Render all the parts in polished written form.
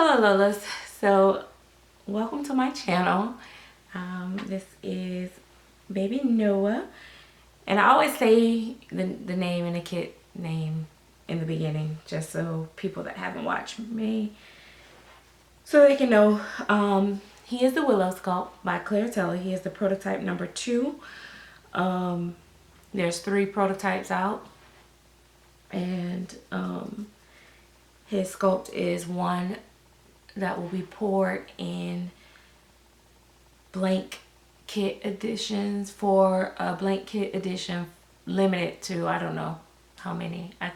Hello Lolas, so welcome to my channel. This is baby Noah, and I always say the name and the kid name in the beginning just so people that haven't watched me, so they can know. He is the Willow Sculpt by Claire Teller. He is the prototype number 2. There's 3 prototypes out, and his sculpt is one that will be poured in blank kit editions for a blank kit edition limited to, I don't know how many. I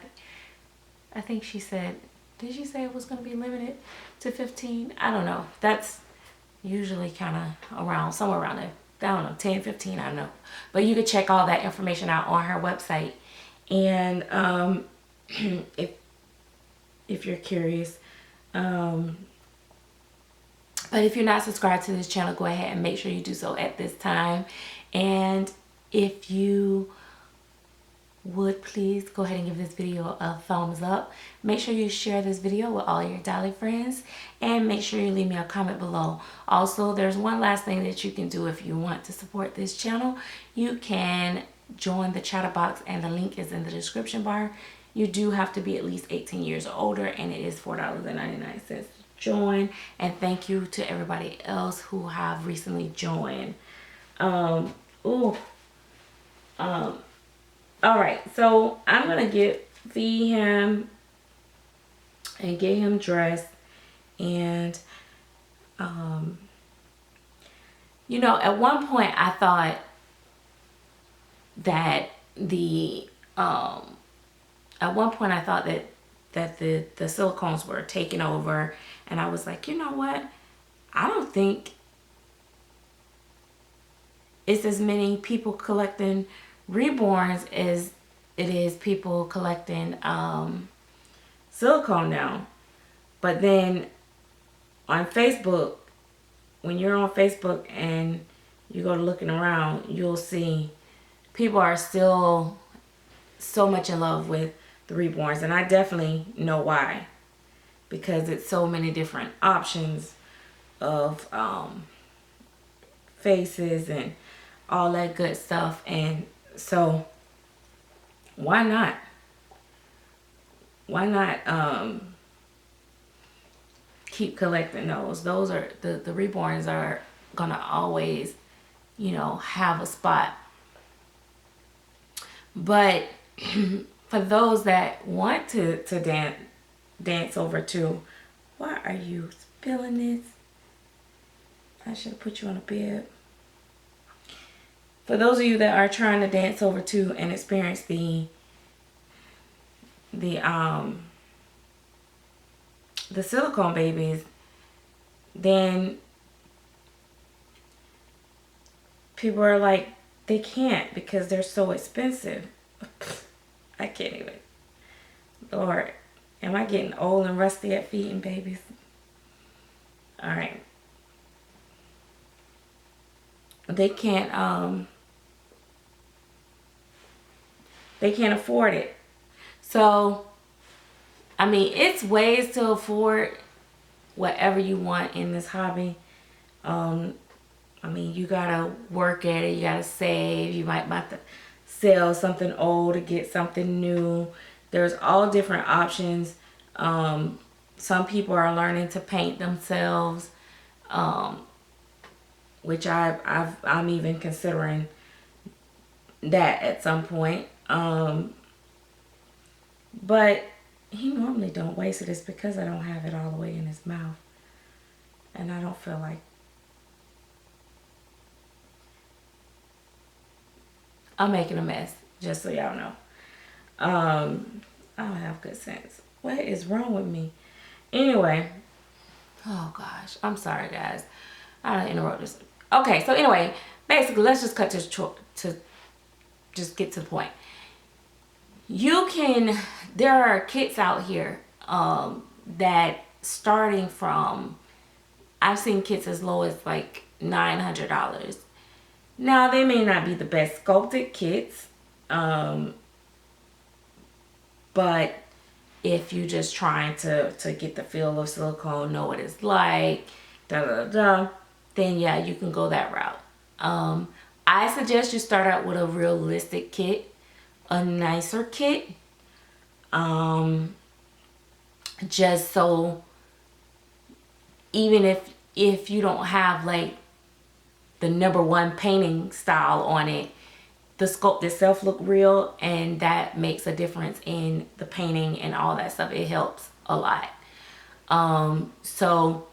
think she said, did she say it was going to be limited to 15? I don't know. That's usually kind of around, somewhere around there. I don't know, 10, 15, I don't know. But you could check all that information out on her website. And if you're curious, but if you're not subscribed to this channel, go ahead and make sure you do so at this time. And if you would please go ahead and give this video a thumbs up. Make sure you share this video with all your dolly friends, and make sure you leave me a comment below. Also, there's one last thing that you can do if you want to support this channel. You can join the Chatterbox, and the link is in the description bar. You do have to be at least 18 years or older, and it is $4.99 join. And thank you to everybody else who have recently joined. All right, so I'm gonna feed him and get him dressed. And you know, at one point I thought that the the silicones were taking over, and I was like, you know what, I don't think it's as many people collecting reborns as it is people collecting silicone now. But then on Facebook, when you're on Facebook and you go to looking around, you'll see people are still so much in love with the reborns, and I definitely know why, because it's so many different options of faces and all that good stuff. And so why not keep collecting those. Those are the reborns are gonna always, you know, have a spot. But for those that want to dance over to, why are you spilling this? I should have put you on a bib. For those of you that are trying to dance over to and experience the silicone babies, then people are like, they can't because they're so expensive. I can't even. Lord, am I getting old and rusty at feeding babies? All right. They can't afford it. So, I mean, it's ways to afford whatever you want in this hobby. I mean, you gotta work at it, you gotta save, you might have to sell something old to get something new. There's all different options. Some people are learning to paint themselves, which I'm even considering that at some point. But he normally don't waste it. It's because I don't have it all the way in his mouth, and I don't feel like I'm making a mess, just so y'all know. I don't have good sense. What is wrong with me? Anyway, oh gosh, I'm sorry guys, I don't interrupt this. Okay, so anyway, basically, let's just cut this to just get to the point. You can, there are kits out here that starting from, I've seen kits as low as like $900. Now, they may not be the best sculpted kits, but if you just trying to get the feel of silicone, know what it's like, then yeah, you can go that route. I suggest you start out with a realistic kit, a nicer kit, just so even if you don't have like the #1 painting style on it, the sculpt itself look real, and that makes a difference in the painting and all that stuff. It helps a lot. So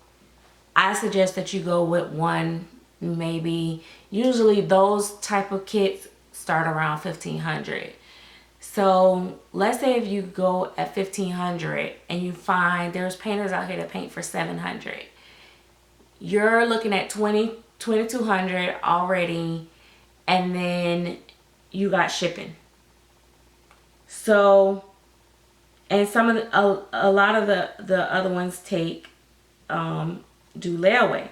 I suggest that you go with one, maybe, usually those type of kits start around 1500. So let's say if you go at 1500 and you find there's painters out here that paint for 700, you're looking at 2200 already, and then you got shipping. So, and some of a lot of the other ones take do layaway.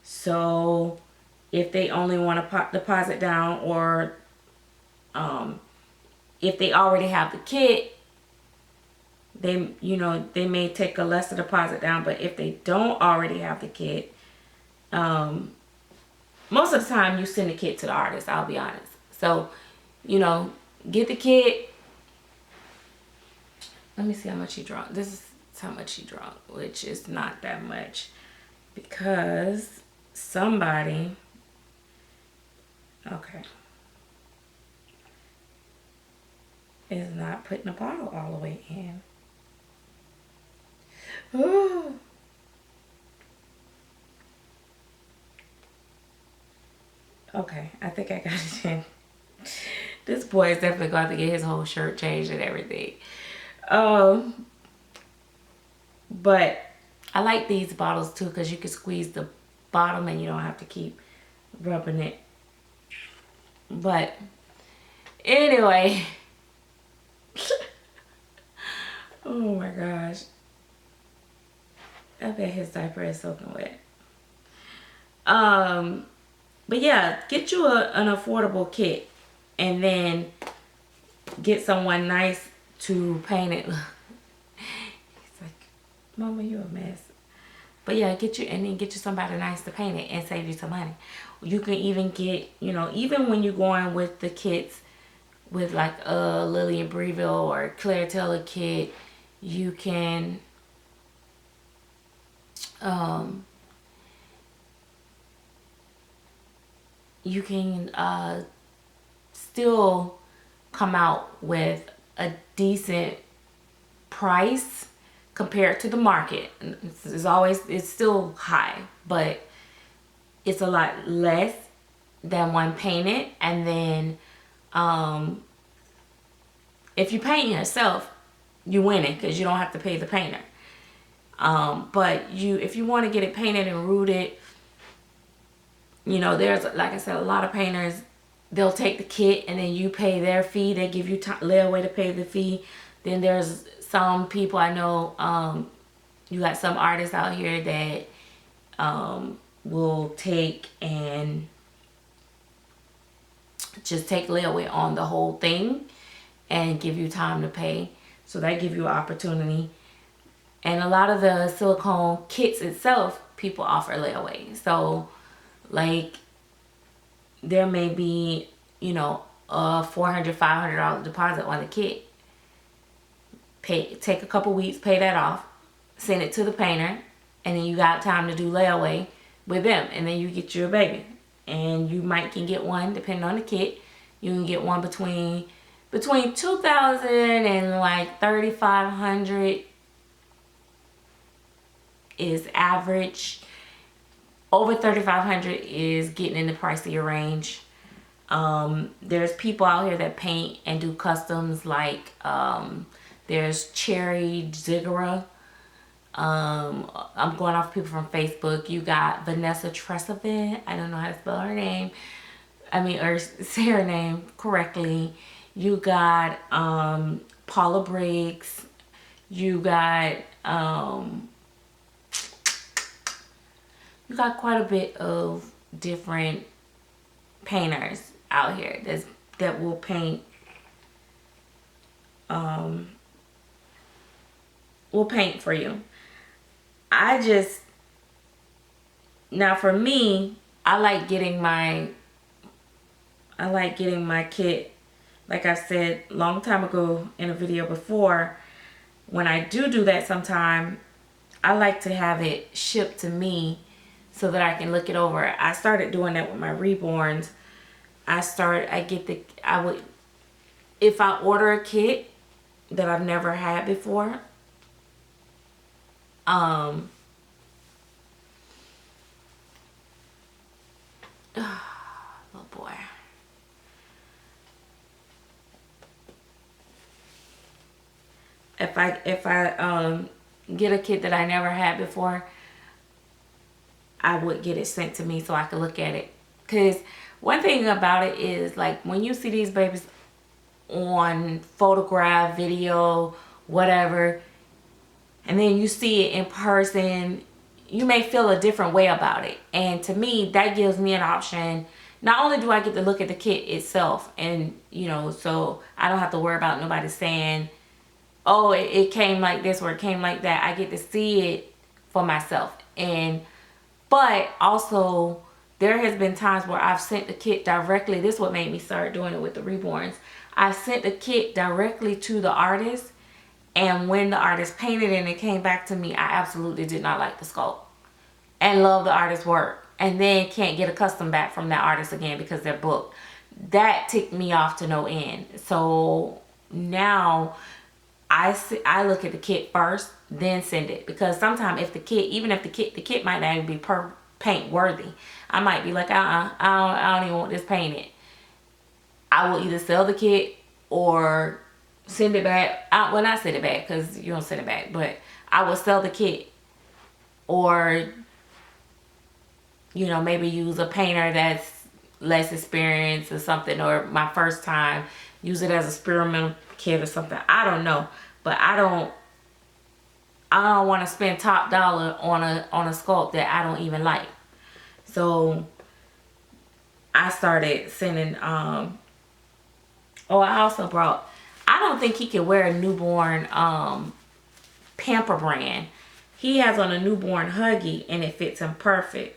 So if they only want to deposit down, or if they already have the kit, they may take a lesser deposit down. But if they don't already have the kit, most of the time you send the kit to the artist, I'll be honest. So, get the kit. Let me see how much he drunk. This is how much he drunk, which is not that much, because somebody, okay, is not putting the bottle all the way in. Ooh. Okay, I think I got it in. This boy is definitely going to get his whole shirt changed and everything. But I like these bottles too, because you can squeeze the bottom and you don't have to keep rubbing it. But anyway, oh my gosh, I bet his diaper is soaking wet. But yeah, get you an affordable kit, and then get someone nice to paint it. He's like, Mama, you a mess. But yeah, get you somebody nice to paint it and save you some money. You can even get, even when you're going with the kits with like a Lillian Breville or Claire Taylor kit, you can still come out with a decent price compared to the market. It's still high, but it's a lot less than one painted. And then if you paint yourself, you win it, because you don't have to pay the painter. But if you want to get it painted and rooted, there's, like I said, a lot of painters, they'll take the kit and then you pay their fee. They give you layaway to pay the fee. Then there's some people I know, you got some artists out here that will take and just take layaway on the whole thing and give you time to pay. So that give you an opportunity. And a lot of the silicone kits itself, people offer layaway. So like there may be, a $400, $500 deposit on the kit. Take a couple weeks, pay that off, send it to the painter, and then you got time to do layaway with them, and then you get your baby. And you can get one, depending on the kit, you can get one between $2,000 and like $3,500 is average. Over $3,500 is getting in the pricier range. There's people out here that paint and do customs, like there's Cherry Zigara. I'm going off people from Facebook. You got Vanessa Tresevant. I don't know how to spell her name. Or say her name correctly. You got Paula Briggs. You got quite a bit of different painters out here that will paint will paint for you. Now for me, I like getting my kit, like I said long time ago in a video before. When I do that sometime, I like to have it shipped to me so that I can look it over. I started doing that with my reborns. If I order a kit that I've never had before, oh boy. If I get a kit that I never had before, I would get it sent to me so I could look at it. Because one thing about it is, like, when you see these babies on photograph, video, whatever, and then you see it in person, you may feel a different way about it. And to me, that gives me an option. Not only do I get to look at the kit itself, and so I don't have to worry about nobody saying, oh, it came like this or it came like that. I get to see it for myself. But also, there has been times where I've sent the kit directly. This is what made me start doing it with the reborns. I sent the kit directly to the artist, and when the artist painted and it came back to me, I absolutely did not like the sculpt and love the artist's work, and then can't get a custom back from that artist again because they're booked. That ticked me off to no end. So now I look at the kit first, then send it, because sometimes if the kit might not even be paint worthy, I might be like, I don't even want this painted. I will either sell the kit or send it back. Well, not send it back, because you don't send it back, but I will sell the kit, or maybe use a painter that's less experienced or something, or my first time, use it as a experimental kit or something. I don't know, but I don't want to spend top dollar on a sculpt that I don't even like. So I started sending I also brought, I don't think he can wear a newborn Pamper brand. He has on a newborn Huggy and it fits him perfect,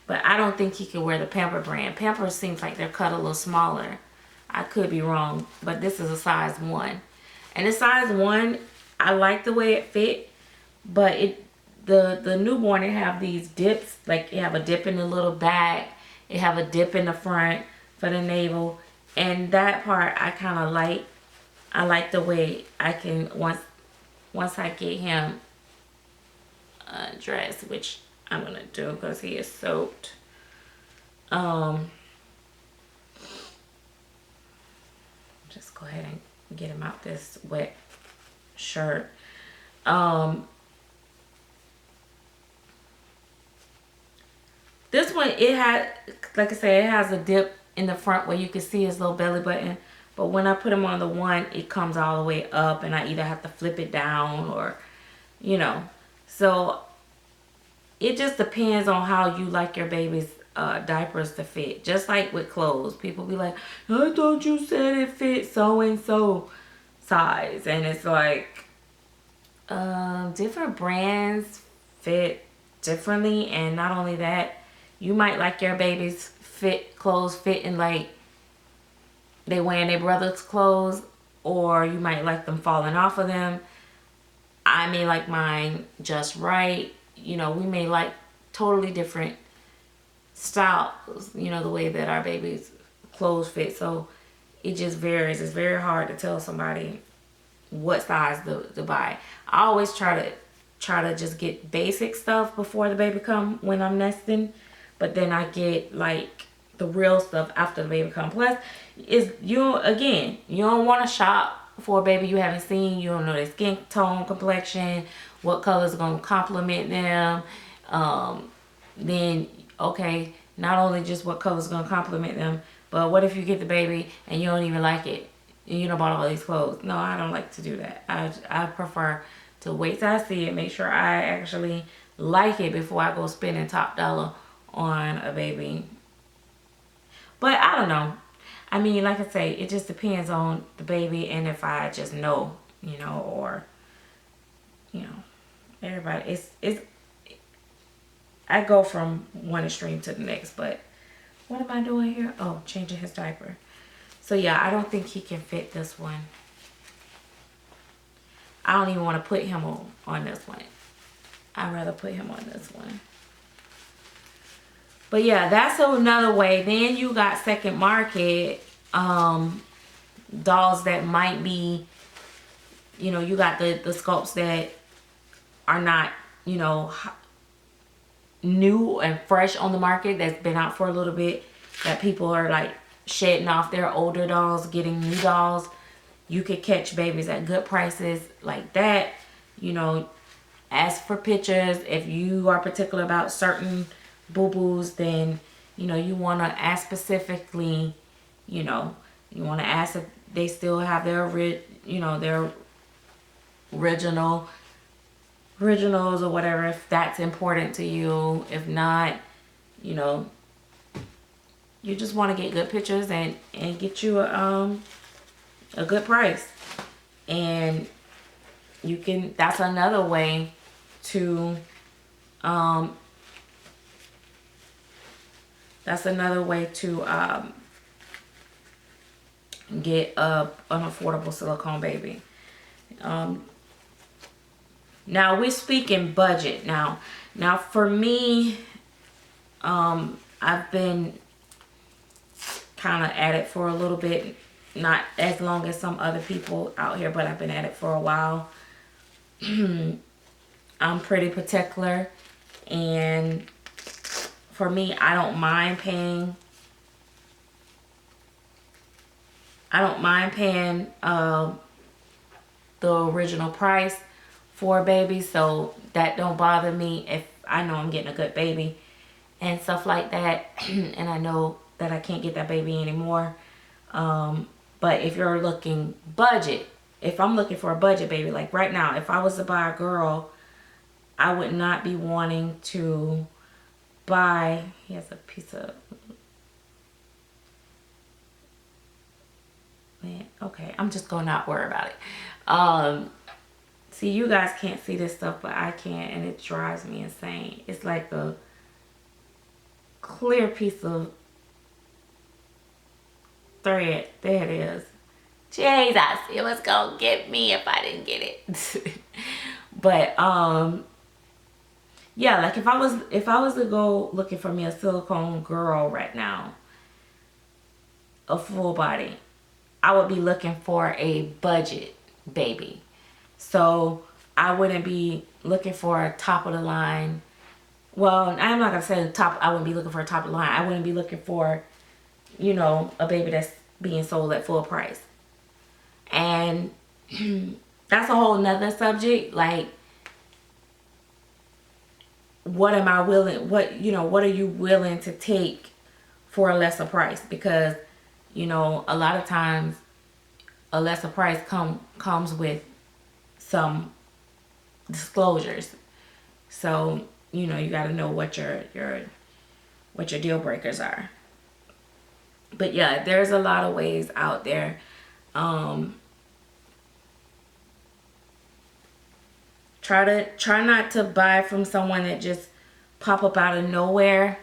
but I don't think he can wear the Pamper brand. Pamper seems like they're cut a little smaller. I could be wrong, but this is a size 1. And the size 1, I like the way it fit, but the newborn, it have these dips, like you have a dip in the little back, it have a dip in the front for the navel, and that part I kind of like. I like the way I can, once I get him dressed, which I'm gonna do because he is soaked. Just go ahead and get him out this wet shirt. This one, it had, like I said, it has a dip in the front where you can see his little belly button. But when I put him on the one, it comes all the way up, and I either have to flip it down or, So it just depends on how you like your baby's diapers to fit. Just like with clothes, people be like, I thought you said it fit so and so size, and it's like different brands fit differently. And not only that, you might like your baby's clothes fitting like they wearing their brother's clothes, or you might like them falling off of them. I may like mine just right. We may like totally different styles, the way that our baby's clothes fit. So it just varies. It's very hard to tell somebody what size to buy. I always try to just get basic stuff before the baby come when I'm nesting, but then I get like the real stuff after the baby come. Plus, you don't want to shop for a baby you haven't seen. You don't know their skin tone, complexion, what colors are going to complement them. Then, okay, not only just what colors are going to complement them, but what if you get the baby and you don't even like it? You know, bought all these clothes. No, I don't like to do that. I prefer to wait till I see it, make sure I actually like it before I go spending top dollar on a baby. But I don't know. I mean, like I say, it just depends on the baby and if I just know, or, everybody, it's I go from one extreme to the next, but what am I doing here? Oh, changing his diaper. So yeah, I don't think he can fit this one. I don't even want to put him on this one. I'd rather put him on this one. But yeah, that's another way. Then you got second market dolls that might be, you know, you got the sculpts that are not, you know, new and fresh on the market, that's been out for a little bit, that people are like shedding off their older dolls, getting new dolls. You could catch babies at good prices like that. You know, ask for pictures. If you are particular about certain boo-boos, then, you know, you want to ask specifically, you know, you want to ask if they still have their, you know, their originals or whatever, if that's important to you. If not, you know, you just want to get good pictures and get you a good price. And you can, that's another way to get an affordable silicone baby. Now we're speaking budget. Now for me, I've been kind of at it for a little bit, not as long as some other people out here, but I've been at it for a while. I'm pretty particular, and for me, I don't mind paying the original price for a baby, so that don't bother me if I know I'm getting a good baby and stuff like that. And I know that I can't get that baby anymore. But if you're looking budget, if I'm looking for a budget baby, like right now, if I was to buy a girl, I would not be wanting to buy, he has a piece of, man, okay, I'm just gonna not worry about it. See, you guys can't see this stuff, but I can, and it drives me insane. It's like a clear piece of thread. There it is. Jesus, it was gonna get me if I didn't get it. But yeah, like if I was to go looking for me a silicone girl right now, a full body, I would be looking for a budget baby. So I wouldn't be looking for a top of the line. Well, I'm not gonna say the top. I wouldn't be looking for a top of the line. I wouldn't be looking for, you know, a baby that's being sold at full price. And that's a whole nother subject. Like, what am I willing, what are you willing to take for a lesser price? Because, you know, a lot of times a lesser price comes with some disclosures. So, you know, you got to know what your deal breakers are. But yeah, there's a lot of ways out there. Try not to buy from someone that just pop up out of nowhere.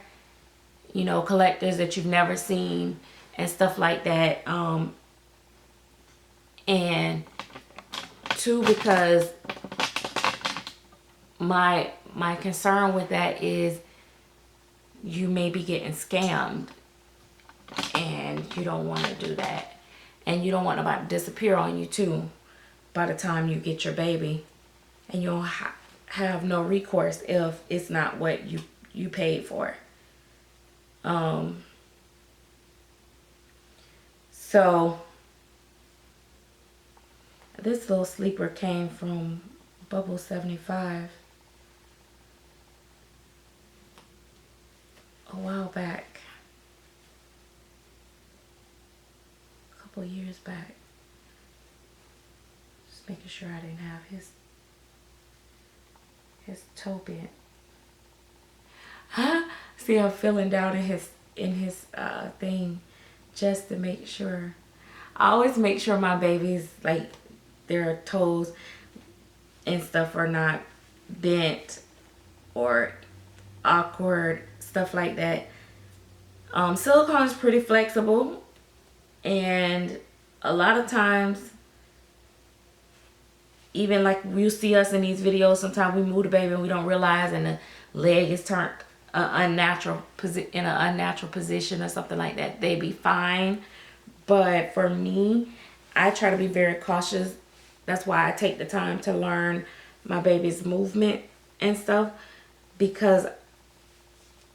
You know, collectors that you've never seen and stuff like that. And two, because my concern with that is you may be getting scammed, and you don't want to do that. And you don't want nobody to disappear on you too by the time you get your baby. And you don't have no recourse if it's not what you paid for. So this little sleeper came from Bubble 75 a while back, a couple of years back. Just making sure I didn't have his toe bent. Huh? See, I'm feeling down in his thing just to make sure. I always make sure my babies, like, their toes and stuff are not bent or awkward, stuff like that. Silicone is pretty flexible, and a lot of times, even like you see us in these videos, sometimes we move the baby and we don't realize, and the leg is turned in an unnatural position or something like that. They be fine. But for me, I try to be very cautious. That's why I take the time to learn my baby's movement and stuff, because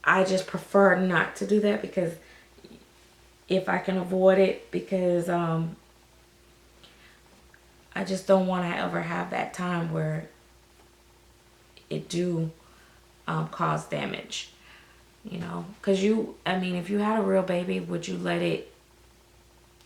I just prefer not to do that, because if I can avoid it, because I just don't want to ever have that time where it do cause damage, you know. Because I mean, if you had a real baby, would you let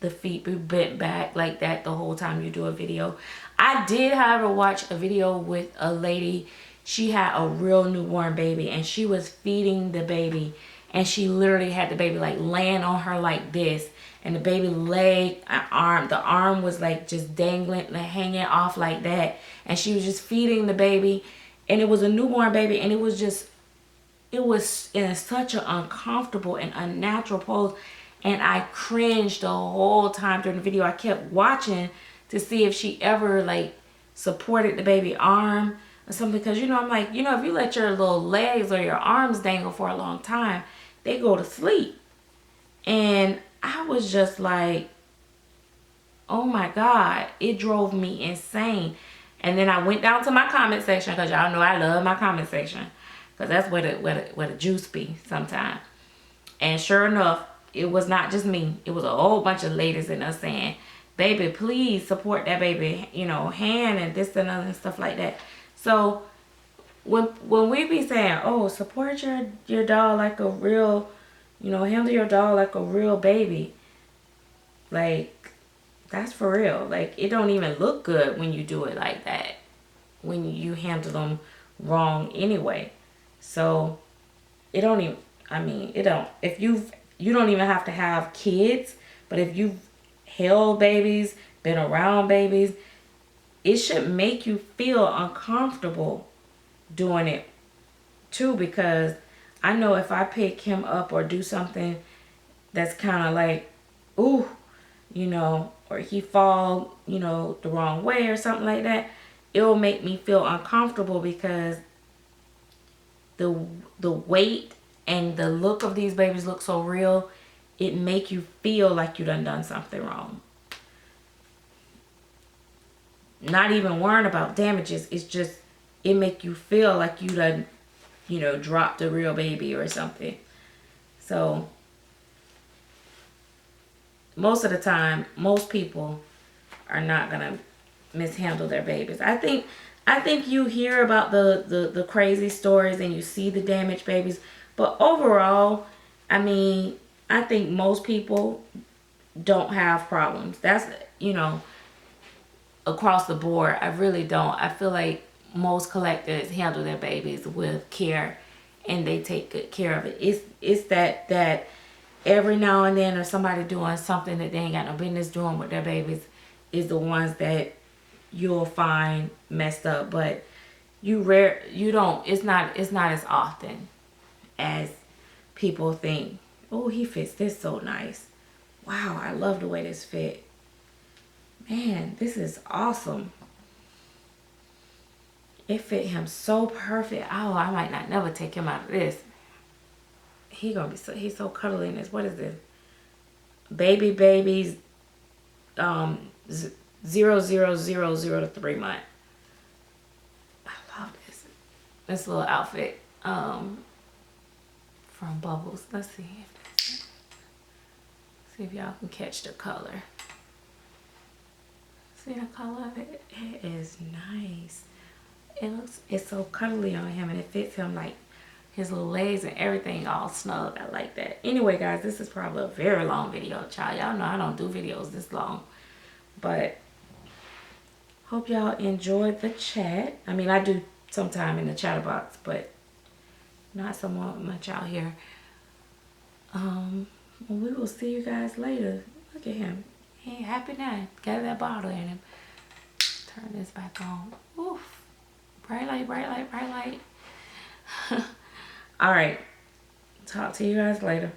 the feet be bent back like that the whole time you do a video? I did, however, watch a video with a lady. She had a real newborn baby, and she was feeding the baby, and she literally had the baby like laying on her like this, and the baby leg and arm, the arm was like just dangling, like hanging off like that, and she was just feeding the baby, and it was a newborn baby, and it was in such an uncomfortable and unnatural pose. And I cringed the whole time during the video. I kept watching to see if she ever like supported the baby arm or something. Because, you know, I'm like, you know, if you let your little legs or your arms dangle for a long time, they go to sleep. And I was just like, oh my God, it drove me insane. And then I went down to my comment section, because y'all know I love my comment section, because that's where the juice be sometimes. And sure enough, it was not just me. It was a whole bunch of ladies in there saying, baby, please support that baby, you know, hand and this and other and stuff like that. So when we be saying, oh, support your dog like a real, you know, handle your dog like a real baby, like, that's for real. Like, it don't even look good when you do it like that, when you handle them wrong anyway. So it don't even, I mean, it don't, if you don't even have to have kids, but if you've held babies, been around babies, it should make you feel uncomfortable doing it too, because I know if I pick him up or do something that's kind of like, ooh, you know, or he fall, you know, the wrong way or something like that, it'll make me feel uncomfortable, because the weight and the look of these babies look so real. It make you feel like you done something wrong. Not even worrying about damages. It's just, it make you feel like you done, you know, dropped a real baby or something. So most of the time, most people are not gonna mishandle their babies. I think you hear about the crazy stories and you see the damaged babies, but overall, I mean, I think most people don't have problems. That's, you know, across the board. I really don't. I feel like most collectors handle their babies with care, and they take good care of it. It's that every now and then, or somebody doing something that they ain't got no business doing with their babies is the ones that you'll find messed up. But it's not as often as people think. Oh, he fits this so nice. Wow, I love the way this fit. Man, this is awesome. It fit him so perfect. Oh, I might not never take him out of this. He's so cuddly in this. What is this? Babies 0 to 3 months. I love this little outfit from Bubbles. Let's see if y'all can catch the color. See the color of it? It is nice. It's so cuddly on him, and it fits him, like his little legs and everything all snug. I like that. Anyway, guys, this is probably a very long video, child. Y'all know I don't do videos this long, but hope y'all enjoyed the chat. I mean, I do sometime in the Chatterbox, but not so much out here. Well, we will see you guys later. Look at him. He ain't happy now. Got that bottle in him. Turn this back on. Oof. Bright light, bright light, bright light. All right. Talk to you guys later.